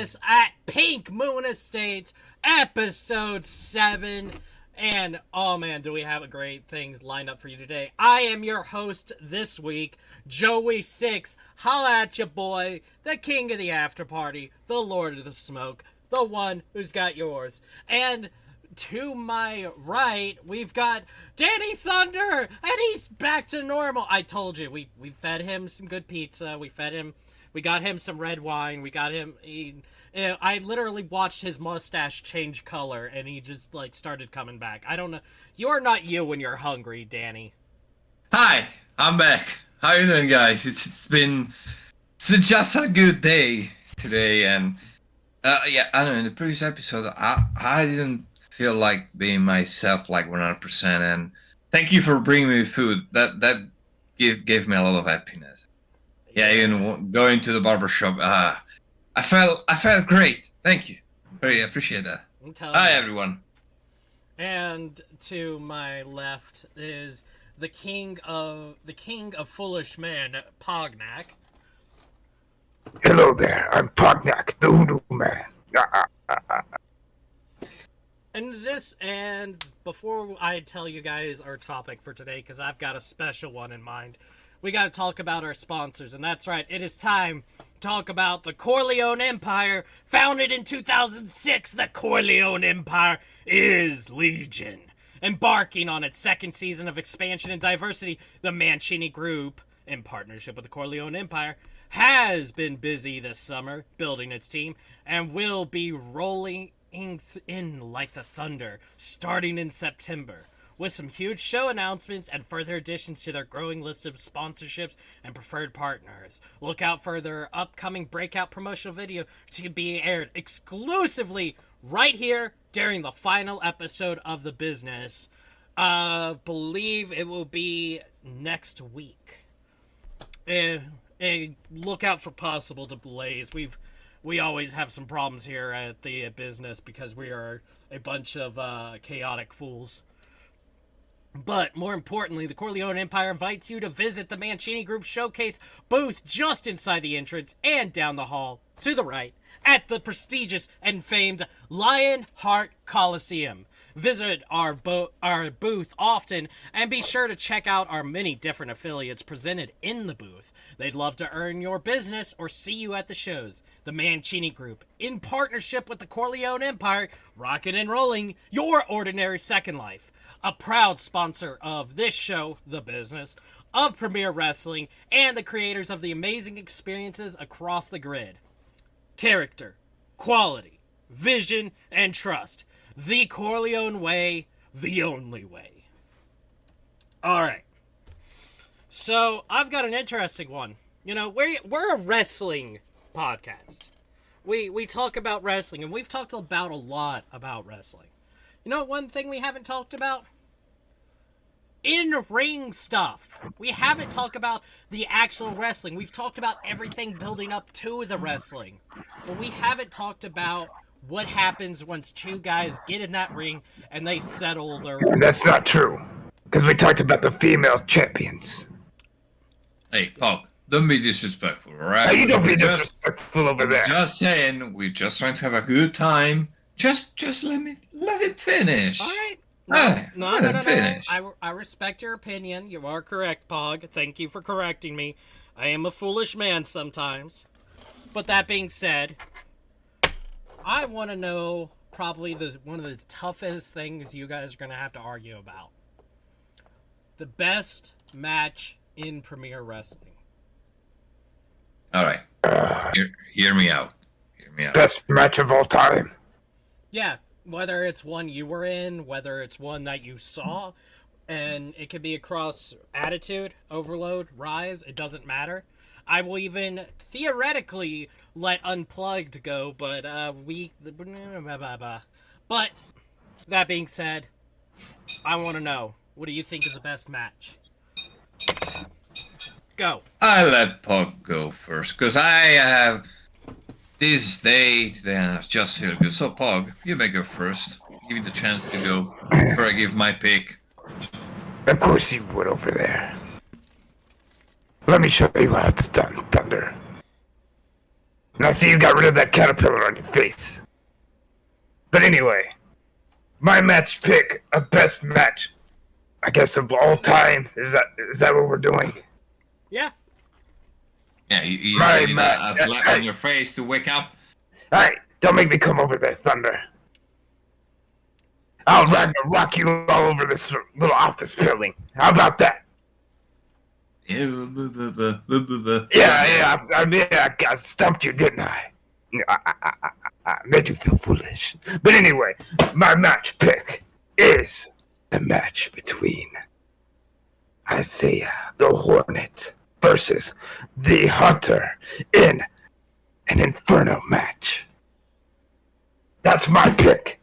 Business at Pink Moon Estates, episode 7. And, oh man, do we have great things lined up for you today. I am your host this week, Joey Sixx. Holla at ya, boy. The king of the after party, the lord of the smoke, the one who's got yours. And to my right, we've got Dany Thunder, and he's back to normal. I told you, we fed him some good pizza. We got him some red wine. I literally watched his mustache change color, and he just, started coming back. I don't know. You're not you when you're hungry, Dany. Hi, I'm back. How you doing, guys? It's been just a good day today, and I don't know, in the previous episode, I didn't feel like being myself 100%, and thank you for bringing me food. That gave me a lot of happiness. Yeah, even going to the barbershop, I felt great. Thank you. Very appreciate that. Hi, everyone. And to my left is the king of foolish men, Pognak. Hello there, I'm Pognak, the Hoodoo Man. And before I tell you guys our topic for today, because I've got a special one in mind, we got to talk about our sponsors. And that's right, it is time to talk about the Corleone Empire. Founded in 2006, the Corleone Empire is Legion. Embarking on its second season of expansion and diversity, the Mancini Group, in partnership with the Corleone Empire, has been busy this summer building its team and will be rolling in like the thunder starting in September, with some huge show announcements and further additions to their growing list of sponsorships and preferred partners. Look out for their upcoming breakout promotional video to be aired exclusively right here during the final episode of The Business. Believe it will be next week. Look out for possible delays. We always have some problems here at the Business because we are a bunch of chaotic fools. But more importantly, the Corleone Empire invites you to visit the Mancini Group showcase booth just inside the entrance and down the hall to the right at the prestigious and famed Lionheart Coliseum. Visit our booth often and be sure to check out our many different affiliates presented in the booth. They'd love to earn your business or see you at the shows. The Mancini Group, in partnership with the Corleone Empire, rockin' and rolling your ordinary second life. A proud sponsor of this show, The Business, of Premier Wrestling, and the creators of the amazing experiences across the grid. Character, quality, vision, and trust. The Corleone way, the only way. Alright. So, I've got an interesting one. You know, we're a wrestling podcast. We talk about wrestling, and we've talked about a lot about wrestling. You know one thing we haven't talked about? In-ring stuff. We haven't talked about the actual wrestling. We've talked about everything building up to the wrestling. But we haven't talked about what happens once two guys get in that ring and they settle their... And that's not true, because we talked about the female champions. Hey, Pog, don't be disrespectful, alright? Hey, you don't be disrespectful over there. Just saying, we're just trying to have a good time. Just let it finish. Alright. No. Finish. I respect your opinion. You are correct, Pog. Thank you for correcting me. I am a foolish man sometimes. But that being said, I want to know probably one of the toughest things you guys are going to have to argue about. The best match in Premier Wrestling. Alright. Hear me out. Best match of all time. Yeah. Whether it's one you were in, whether it's one that you saw, and it could be across Attitude, Overload, Rise, it doesn't matter. I will even theoretically let Unplugged go, but But, that being said, I want to know, what do you think is the best match? Go. I let Pog go first, because I have... This day today, I just feel good. So, Pog, you may go first. Give you the chance to go before I give my pick. Of course you would over there. Let me show you how it's done, Thunder. And I see you got rid of that caterpillar on your face. But anyway, my match pick, a best match, I guess of all time. Is that what we're doing? Yeah. Yeah, you Right, need man. a slap on your face to wake up. Alright, don't make me come over there, Thunder. I'll rock you all over this little office building. How about that? Yeah, I stumped you, didn't I? I made you feel foolish. But anyway, my match pick is the match between Isaiah the Hornet versus the Hunter in an Inferno match. That's my pick.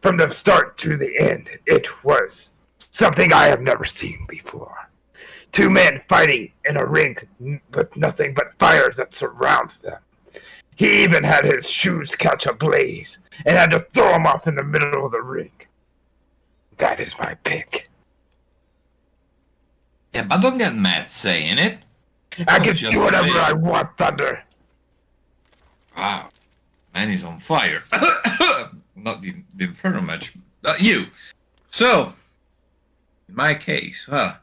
From the start to the end, it was something I have never seen before. Two men fighting in a ring with nothing but fire that surrounds them. He even had his shoes catch a blaze and had to throw them off in the middle of the ring. That is my pick. Yeah, but don't get mad saying it. I can do whatever I want, Thunder. Wow, man is on fire. Not the Inferno match, you. So, in my case, well,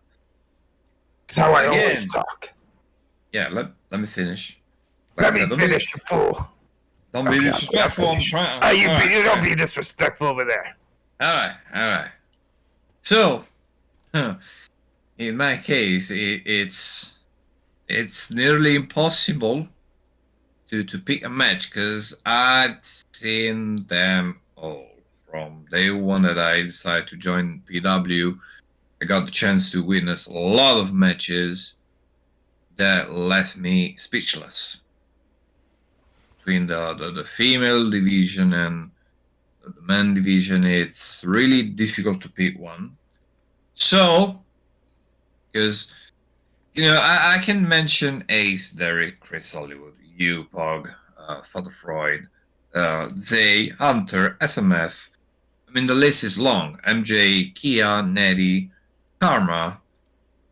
that's how I always talk. Yeah, let me finish. Let me finish, you fool. Don't be disrespectful. I'm trying. You don't be disrespectful over there. All right. So, in my case, it's nearly impossible to pick a match because I've seen them all from day one that I decided to join PW. I got the chance to witness a lot of matches that left me speechless. Between the female division and the men division, it's really difficult to pick one. So, because, I can mention Ace, Derek, Chris Hollywood, you, Pog, Father Freud, Zay, Hunter, SMF. I mean, the list is long. MJ, Kia, Neddy, Karma.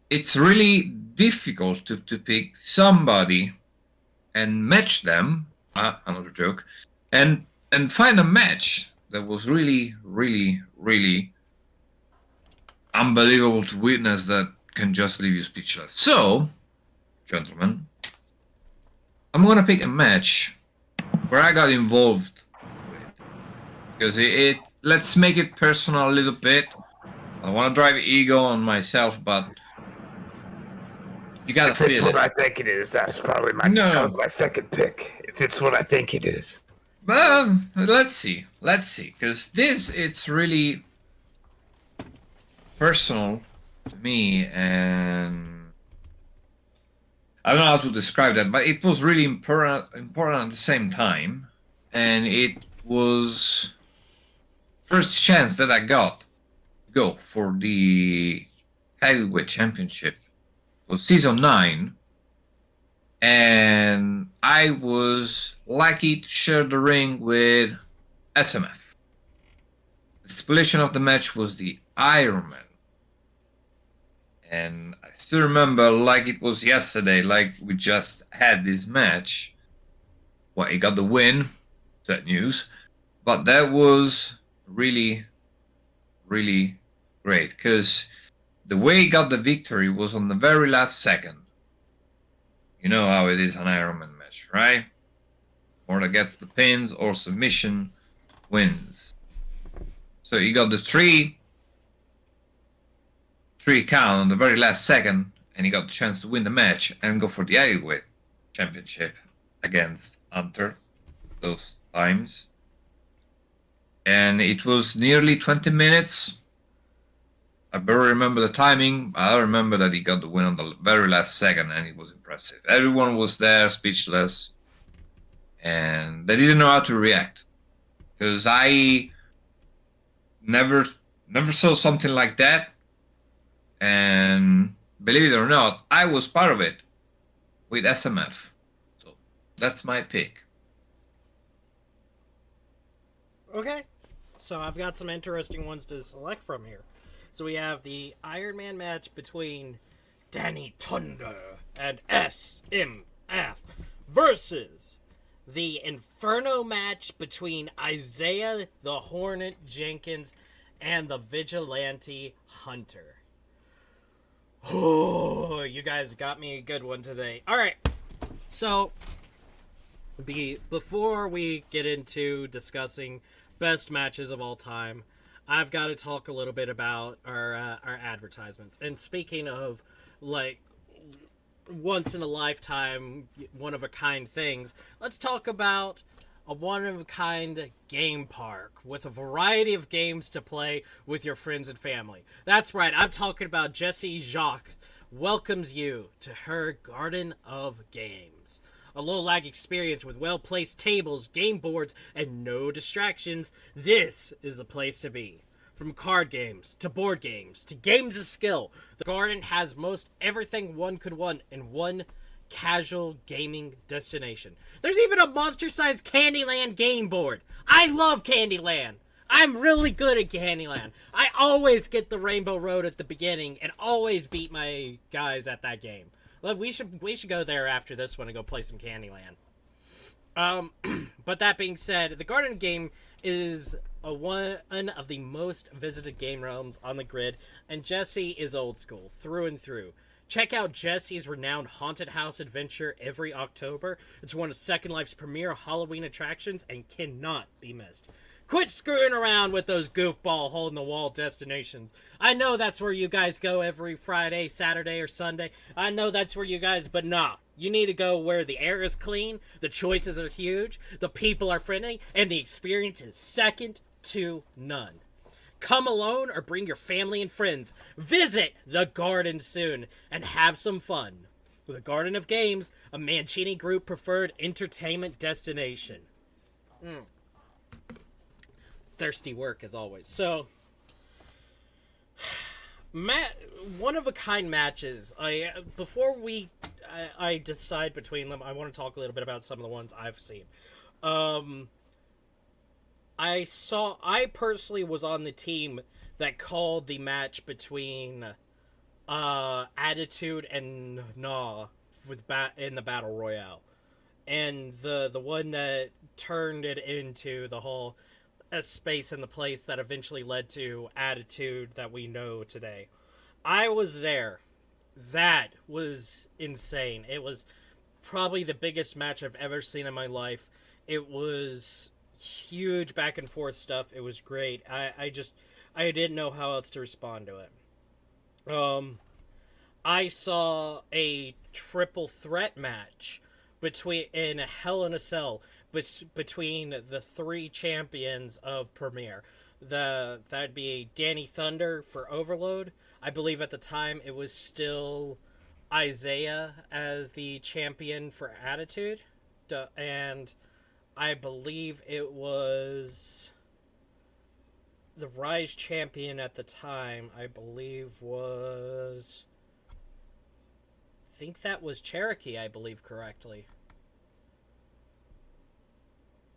It's really difficult to pick somebody and match them. Another joke. And find a match that was really, really, really unbelievable to witness that can just leave you speechless. So, gentlemen, I'm gonna pick a match where I got involved with. Because let's make it personal a little bit. I don't want to drive ego on myself, but you gotta feel it. If it's what I think it is, that's probably that was my second pick. If it's what I think it is. Well, let's see, because it's really personal to me, and I don't know how to describe that, but it was really important at the same time, and it was first chance that I got to go for the heavyweight championship. It was season 9. And I was lucky to share the ring with SMF. The stipulation of the match was the Iron Man. And I still remember like it was yesterday, like we just had this match. Well, he got the win, sad news. But that was really, really great. Because the way he got the victory was on the very last second. You know how it is an Iron Man match, right? Or that gets the pins or submission wins. So he got the three count on the very last second, and he got the chance to win the match and go for the heavyweight championship against Hunter those times. And it was nearly 20 minutes. I barely remember the timing. I remember that he got the win on the very last second, and it was impressive. Everyone was there, speechless, and they didn't know how to react. Because I never saw something like that, and believe it or not, I was part of it with SMF. So that's my pick. Okay, so I've got some interesting ones to select from here. So we have the Iron Man match between Dany Thunder and SMF versus the Inferno match between Isaiah the Hornet Jenkins and the Vigilante Hunter. Oh, you guys got me a good one today. All right, so before we get into discussing best matches of all time, I've got to talk a little bit about our advertisements. And speaking of, like, once in a lifetime, one of a kind things, let's talk about a one of a kind game park with a variety of games to play with your friends and family. That's right, I'm talking about Jessie Jacques welcomes you to her Garden of Games. A low-lag experience with well-placed tables, game boards, and no distractions. This is the place to be. From card games, to board games, to games of skill, the Garden has most everything one could want in one casual gaming destination. There's even a monster-sized Candyland game board. I love Candyland. I'm really good at Candyland. I always get the Rainbow Road at the beginning and always beat my guys at that game. Look, we should go there after this one and go play some Candyland. But that being said, the Garden Game is one of the most visited game realms on the grid, and Jessie is old school through and through. Check out Jessie's renowned haunted house adventure every October. It's one of Second Life's premier Halloween attractions and cannot be missed. Quit screwing around with those goofball hole-in-the-wall destinations. I know that's where you guys go every Friday, Saturday, or Sunday. I know that's where you guys, but nah. You need to go where the air is clean, the choices are huge, the people are friendly, and the experience is second to none. Come alone or bring your family and friends. Visit the Garden soon and have some fun. The Garden of Games, a Mancini Group preferred entertainment destination. Thirsty work as always. So, one of a kind matches. Before I decide between them, I want to talk a little bit about some of the ones I've seen. I personally was on the team that called the match between Attitude and Nah in the Battle Royale, and the one that turned it into the whole space and the place that eventually led to Attitude that we know today. I was there. That was insane. It was probably the biggest match I've ever seen in my life. It was huge back and forth stuff. It was great. I didn't know how else to respond to it. I saw a triple threat match in a Hell in a Cell between the three champions of Premier. That'd be Dany Thunder for Overload. I believe at the time it was still Isaiah as the champion for Attitude. And I believe it was the Rise champion at the time. I think that was Cherokee, I believe correctly.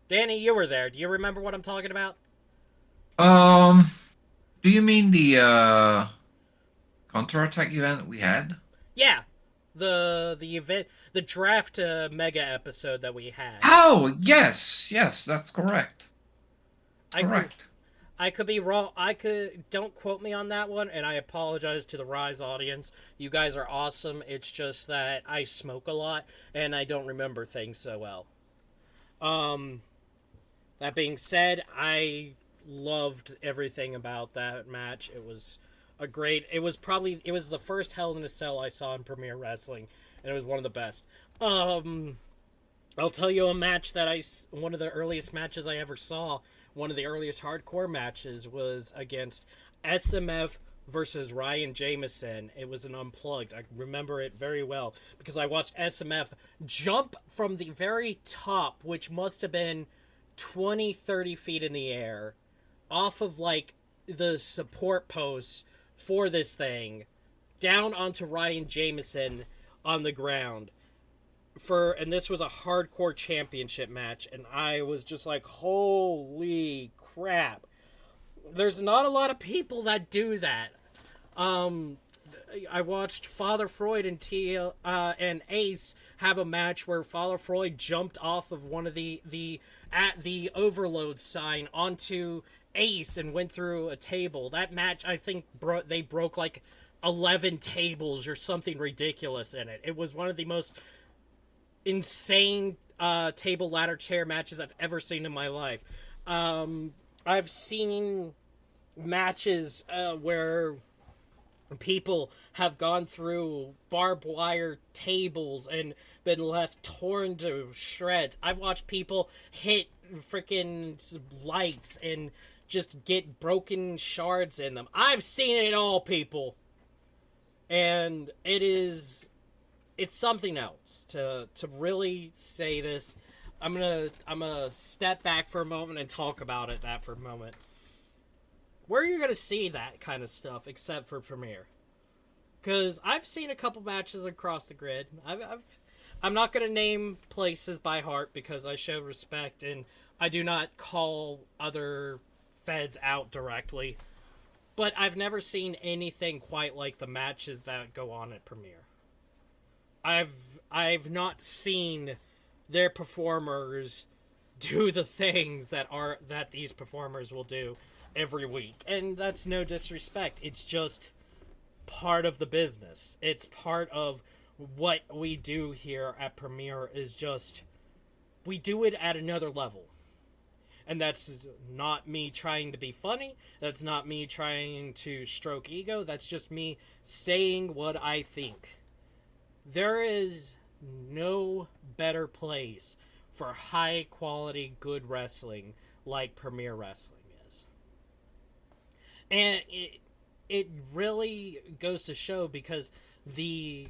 Danny, you were there. Do you remember what I'm talking about? Do you mean the counterattack event we had? Yeah, the event, the draft mega episode that we had. Oh, yes, that's correct. I could be wrong. Don't quote me on that one, and I apologize to the Rise audience. You guys are awesome. It's just that I smoke a lot, and I don't remember things so well. That being said, I loved everything about that match. It was it was the first Hell in a Cell I saw in Premier Wrestling, and it was one of the best. I'll tell you a match one of the earliest matches I ever saw, one of the earliest hardcore matches was against SMF versus Ryan Jameson. It was an Unplugged. I remember it very well because I watched SMF jump from the very top, which must have been 20, 30 feet in the air, off of like the support posts for this thing, down onto Ryan Jameson on the ground. And this was a hardcore championship match, and I was just like, holy crap. There's not a lot of people that do that. I watched Father Freud and and Ace have a match where Father Freud jumped off of one of the overload sign onto Ace and went through a table. That match, I think, they broke like 11 tables or something ridiculous in it. It was one of the most insane table ladder chair matches I've ever seen in my life. I've seen matches where people have gone through barbed wire tables and been left torn to shreds. I've watched people hit freaking lights and just get broken shards in them. I've seen it all, people. And it's something else to really say this. I'm gonna step back for a moment and talk about that for a moment. Where are you gonna see that kind of stuff except for Premiere? Because I've seen a couple matches across the grid. I'm not gonna name places by heart because I show respect and I do not call other feds out directly. But I've never seen anything quite like the matches that go on at Premiere. I've not seen their performers do the things that these performers will do every week. And that's no disrespect. It's just part of the business. It's part of what we do here at Premiere is just we do it at another level. And that's not me trying to be funny. That's not me trying to stroke ego. That's just me saying what I think. There is no better place for high quality, good wrestling like Premier Wrestling is. And it really goes to show because the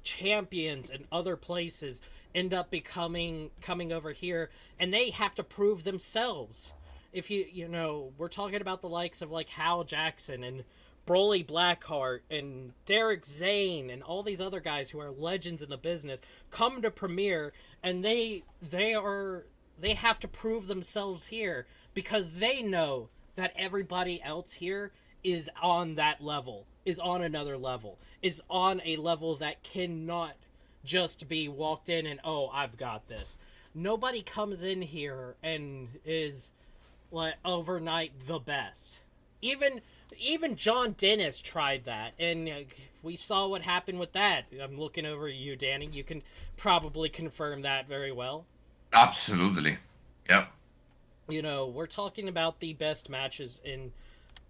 champions in other places end up coming over here and they have to prove themselves. If you know, we're talking about the likes of like Hal Jackson and Broly Blackheart and Derek Zane and all these other guys who are legends in the business come to Premiere and they have to prove themselves here because they know that everybody else here is on that level, is on another level, is on a level that cannot just be walked in and, oh, I've got this. Nobody comes in here and is like overnight the best. Even John Dennis tried that, and we saw what happened with that. I'm looking over at you, Danny. You can probably confirm that very well. Absolutely. Yep. You know, we're talking about the best matches, and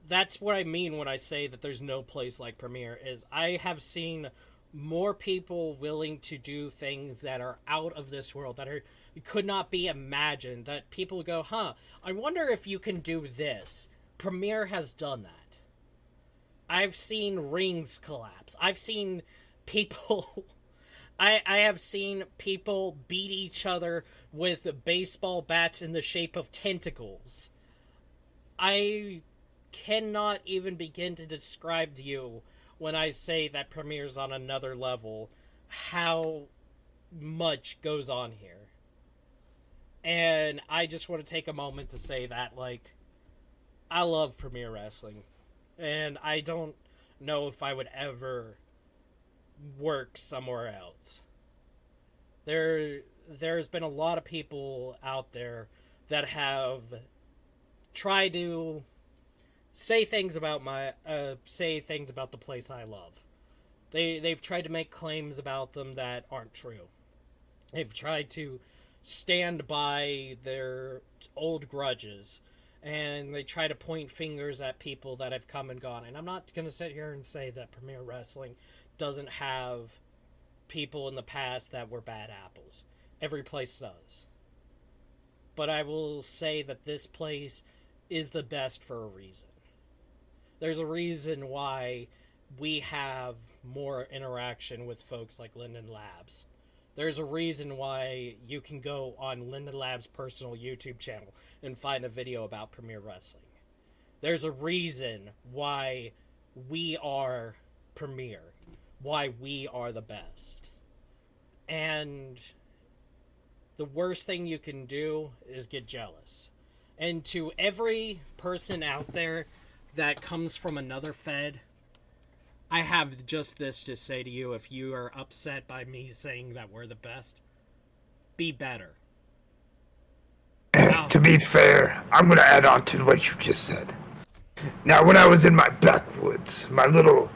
that's what I mean when I say that there's no place like Premiere, is I have seen more people willing to do things that are out of this world, that could not be imagined, that people go, I wonder if you can do this. Premiere has done that. I've seen rings collapse. I've seen people... I have seen people beat each other with baseball bats in the shape of tentacles. I cannot even begin to describe to you when I say that Premiere's on another level how much goes on here. And I just want to take a moment to say that, like, I love Premiere Wrestling. And I don't know if I would ever work somewhere else. There's been a lot of people out there that have tried to say things about the place I love. They've tried to make claims about them that aren't true. They've tried to stand by their old grudges. And they try to point fingers at people that have come and gone. And I'm not going to sit here and say that Premiere Wrestling doesn't have people in the past that were bad apples. Every place does. But I will say that this place is the best for a reason. There's a reason why we have more interaction with folks like Linden Labs. There's a reason why you can go on Linden Labs' personal YouTube channel and find a video about Premiere Wrestling. There's a reason why we are Premiere, why we are the best. And the worst thing you can do is get jealous. And to every person out there that comes from another fed, I have just this to say to you. If you are upset by me saying that we're the best, be better. Now, To be fair, I'm gonna add on to what you just said. Now, when I was in my backwoods, my little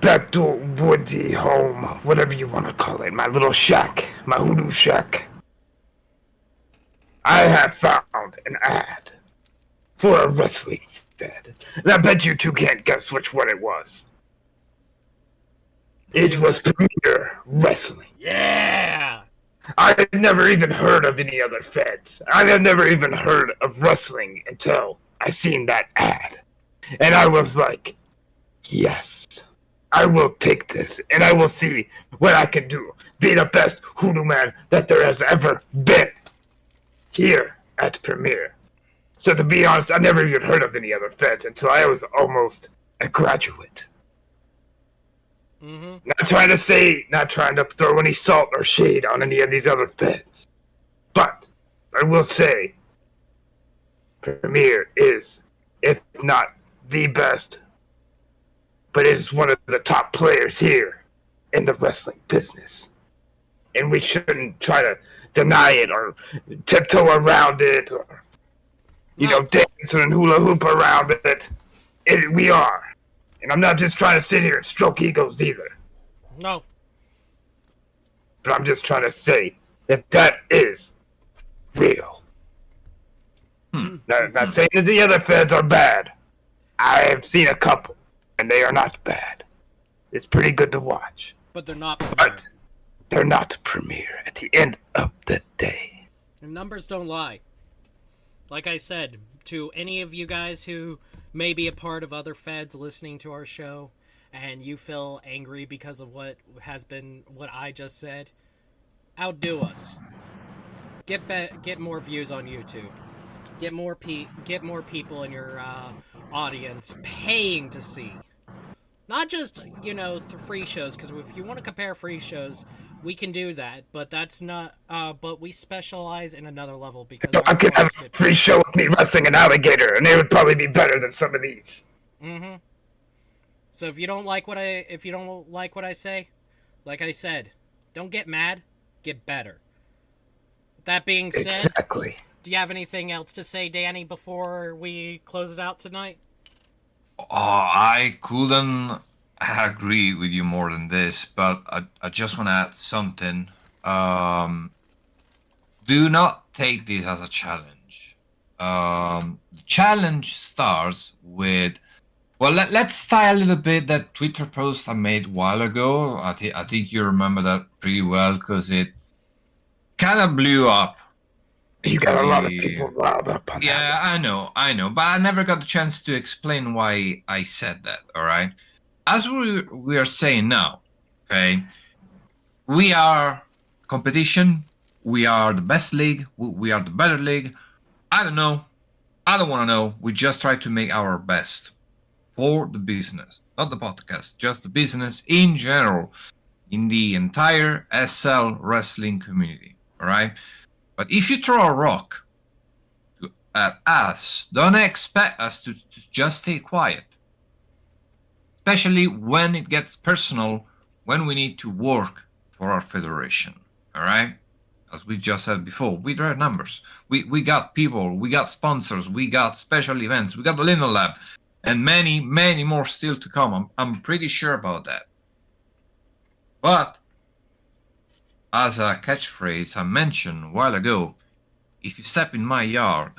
backdoor woodsy home, whatever you want to call it, my little shack, my hoodoo shack, I have found an ad for a wrestling fed. And I bet you two can't guess which one it was. It was Premier Wrestling. yeah! I had never even heard of any other feds. I had never even heard of wrestling until I seen that ad. And I was like, yes, I will take this and I will see what I can do. Be the best hoodoo man that there has ever been here at Premier. So to be honest, I never even heard of any other feds until I was almost a graduate. Mm-hmm. Not trying to throw any salt or shade on any of these other feds. But I will say, Premier is, if not the best, but is one of the top players here in the wrestling business. And we shouldn't try to deny it or tiptoe around it or, dance and hula hoop around it. We are. And I'm not just trying to sit here and stroke egos either. No. But I'm just trying to say that is real. Not saying that the other feds are bad. I have seen a couple, and they are not bad. It's pretty good to watch. But they're not Premier. But they're not Premier at the end of the day. And numbers don't lie. Like I said, to any of you guys who may be a part of other feds listening to our show, and you feel angry because of what I just said, outdo us. Get more views on YouTube. Get more people in your audience paying to see. Not just, through free shows, because if you want to compare free shows, we can do that, but that's not, but we specialize in another level because So I could have a free show with me wrestling an alligator, and it would probably be better than some of these. Mm-hmm. So if you don't like what I say, like I said, don't get mad, get better. That being said, Exactly. Do you have anything else to say, Danny, before we close it out tonight? I couldn't agree with you more than this, but I just want to add something. Do not take this as a challenge. The challenge starts with, well, let's tie a little bit that Twitter post I made a while ago. I think you remember that pretty well because it kind of blew up. You got a lot of people riled up on that. Yeah, I know, but I never got the chance to explain why I said that, all right? As we are saying now, okay, we are competition, we are the best league, we are the better league. I don't know, I don't want to know. We just try to make our best for the business, not the podcast, just the business in general, in the entire SL wrestling community, all right? But if you throw a rock at us, don't expect us to just stay quiet. Especially when it gets personal, when we need to work for our federation. All right? As we just said before, we draw numbers. We got people, we got sponsors, we got special events, we got the Lino Lab, and many, many more still to come. I'm pretty sure about that. But as a catchphrase I mentioned a while ago, if you step in my yard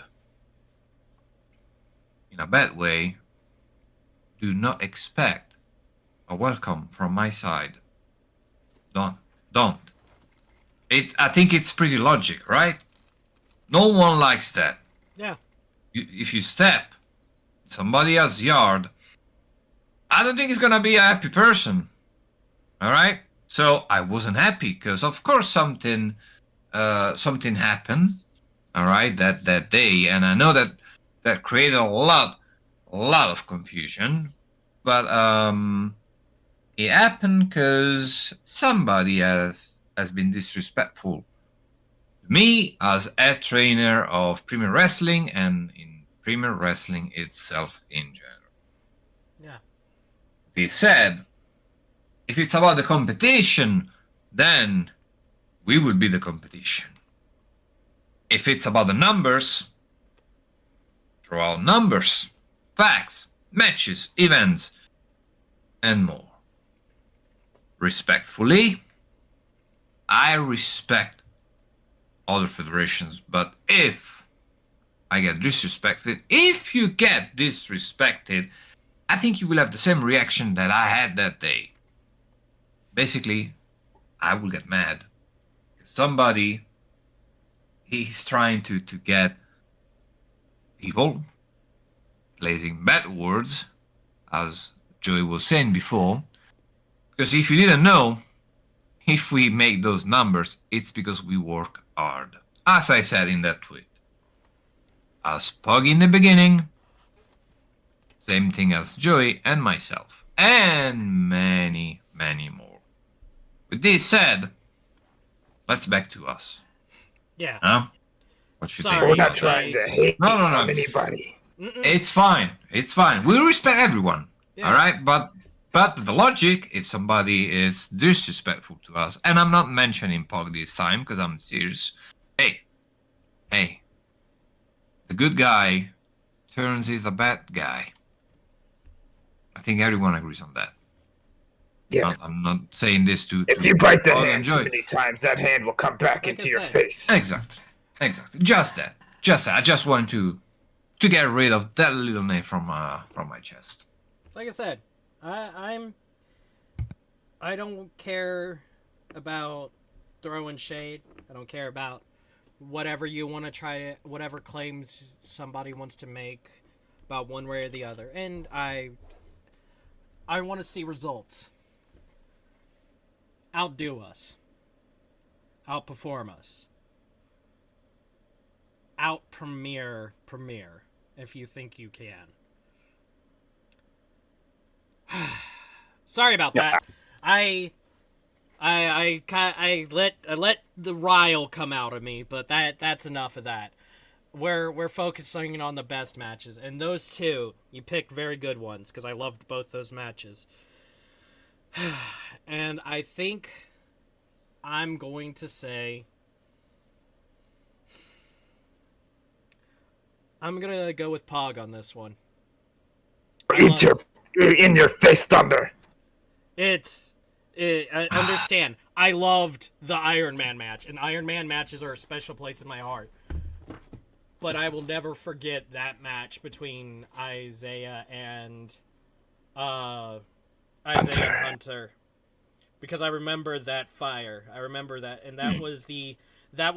in a bad way, do not expect a welcome from my side. Don't. I think it's pretty logic, right? No one likes that. Yeah. If you step in somebody else's yard, I don't think he's gonna be a happy person. All right? So I wasn't happy because, of course, something happened, all right, that day, and I know that created a lot of confusion, but it happened because somebody has been disrespectful to me as a trainer of Premier Wrestling and in Premier Wrestling itself in general. Yeah. He said, if it's about the competition, then we would be the competition. If it's about the numbers, throw out numbers, facts, matches, events, and more. Respectfully, I respect other federations, but if I get disrespected, if you get disrespected, I think you will have the same reaction that I had that day. Basically, I will get mad. Somebody, he's trying to get people placing bad words, as Joey was saying before. Because if you didn't know, if we make those numbers, it's because we work hard. As I said in that tweet. As Pug in the beginning, same thing as Joey and myself, and many, many more. With this said, let's back to us. Yeah. Huh? What you Sorry, think? We're not I- trying to hate No. on anybody. Mm-mm. It's fine. It's fine. We respect everyone. Yeah. All right, but the logic, if somebody is disrespectful to us, and I'm not mentioning Pog this time because I'm serious. Hey, the good guy turns is the bad guy. I think everyone agrees on that. Yeah. I'm not saying this to If you bite the Pog hand and too Joey. many times, that hand will come back Like into I your said. face. Exactly. Just that. I just wanted to get rid of that little name from my chest. Like I said, I don't care about throwing shade. I don't care about whatever you want to try to, whatever claims somebody wants to make about one way or the other. And I want to see results. Outdo us. Outperform us. Out-premiere, if you think you can. Sorry about that. I let the rile come out of me, but that's enough of that. We're focusing on the best matches, and those two you picked very good ones because I loved both those matches. And I think I'm going to say I'm gonna go with Pog on this one. Eat your in your face, Thunder. I understand. I loved the Iron Man match, and Iron Man matches are a special place in my heart. But I will never forget that match between Isaiah and Hunter, because I remember that fire. I remember that, and that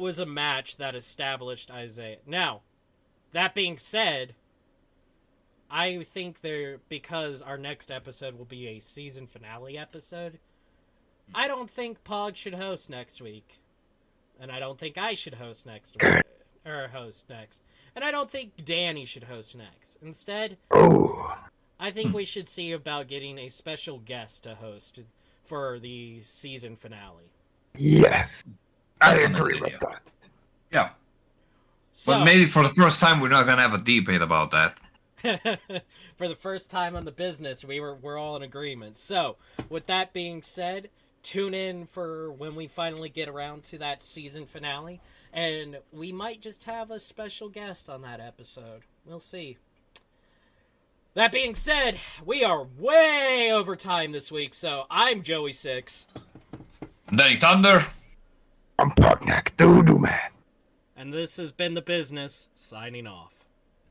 was a match that established Isaiah. Now, that being said, I think because our next episode will be a season finale episode, I don't think Pog should host next week. And I don't think I should host next week. And I don't think Dany should host next. Instead, I think we should see about getting a special guest to host for the season finale. Yes. I That's a nice agree with idea. that. Yeah. So, But maybe for the first time we're not gonna have a debate about that. for the first time on the business, we're all in agreement. So, with that being said, tune in for when we finally get around to that season finale, and we might just have a special guest on that episode. We'll see. That being said, we are way over time this week, so I'm Joey Sixx, Dany Thunder. I'm Partnak, Doodoo Man. and this has been The Business, signing off.